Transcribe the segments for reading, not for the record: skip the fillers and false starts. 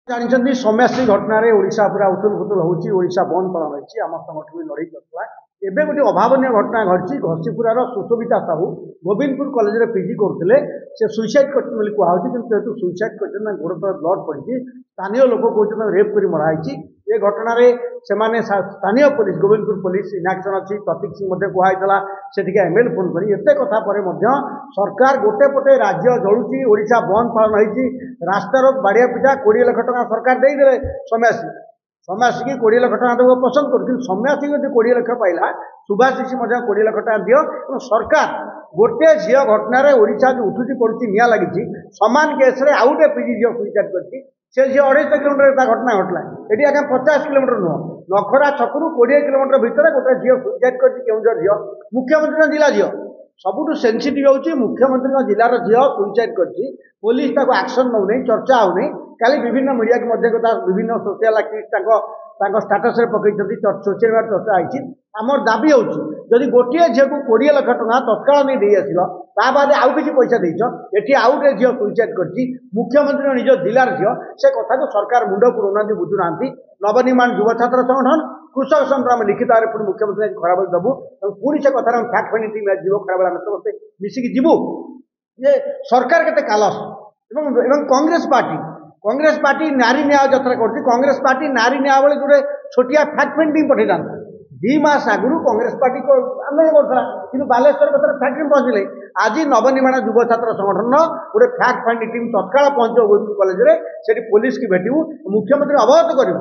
जानते सौम्याश्री घटना ओडिशा पूरा उथुल फुथुल होशा बंद पालन होती आम संगठन भी लड़े करता एवं गोटे अभावन घटना घटी घसीपुरार सुशोभिता साहू गोविंदपुर कॉलेज में पीजी करते से सुइसाइड कर कहूँ सुइसाइड कर गोड़ पर ब्लड पड़ी स्थानीय लोक कहते रेप कर मराई ये घटना से स्थानीय पुलिस गोविंदपुर पुलिस इनाक्शन अच्छी प्रतीक सिंह कहला से एमएल फोन कर एत कथा पर सरकार गोटे पटे राज्य जलुची ओडिशा बंद पालन होती रास्तार बाड़िया पिटा 20 लाख टका सरकार देदे सौम्याश्री सौम्याश्री की 20 लाख टका देव पसंद कर सौम्याश्री जब 20 लाख पाइला सुभाषिषी 20 लाख टका दियो सरकार गोटे झील घटना ओडिशा जो उठुची पड़ुची निया लगी सामान केस आउ गए पीजी झील सुइसाइड कर से झील 250 किलोमीटर घटना घटला ये आगे 50 किलोमीटर नुह नखरा छकू 20 किलोमीटर भितर गोटे झील सुइसाइड कर केउझर झील मुख्यमंत्री जिला झील सबुठ सेनसीटिव होची मुख्यमंत्री जिलार झील सुइसाइड कर पुलिस ताको एक्शन नौ नहीं चर्चा होनी काली विभिन्न मीडिया के मध्य कथा विभिन्न सोशल एक्टिविस्ट स्टाटस पकई सोशल मीडिया चर्चा होती आमर दाबी होची गोटे झील को 20 लाख टका तत्काल नहीं दे आसिल ता बाद आउ किसी पैसा देछ एटी आउ गए झील सुइसाइड कर मुख्यमंत्री निज जिलार झील से कथा को सरकार मुंड पुराना बुझुना नवनिर्माण युव छात्र संगठन कृषक संग्राम लिखित भाव पुणी मुख्यमंत्री खराब दबू पुणी से कथार फैक्ट फाइंडिंग टीम जीव खराब आम समस्ते मिसिकी जीवु ये सरकार केते कालस एवं कांग्रेस पार्टी नारी न्याय यात्रा करती कांग्रेस पार्टी नारी न्याय बेले गोटे छोटिया फैक्ट फाइंडिंग पठे था 2 मास आगु कांग्रेस पार्टी को आंदोलन करता कि बालेश्वर कथा फैक्ट्री पहुंचले आज नवनिर्माण युव छात्र संगठन गोटे फैक्ट फाइंडिंग टीम तत्काल पहुंच गोविंदपुर कॉलेज में से पुलिस की भेटू मुख्यमंत्री अवगत कर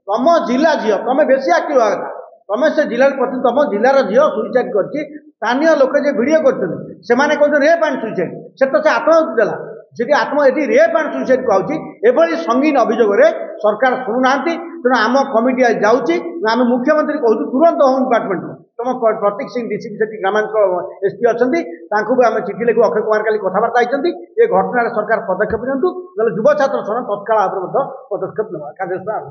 तुम जिला झील तुम बेसी एक्टिव हुआ कथा तुम से जिला प्रति तुम जिलार झील सुइसाइड कर स्थानीय लोक जो भिड कर रेप एंड सुइसाइड से तो से आत्महत्या देला जी आत्म ये रेप एंड सुइसाइड कहूँ एभली संगीन अभियोग सरकार शुणुना तेणु आम कमिटी जाऊँगी आम मुख्यमंत्री कहूँ तुरंत होम डिपार्टमेंट तुम प्रतीक सिंह डीसीपी से ग्रामांचल एसपी अच्छा भी आम चिठी लिखु अक्षय कुमार काली कथबार्ता होती ये घटना सरकार पदक्षेप नियंतु युव छात्र संघ तत्काल भाव में पदक्षेप नेवा।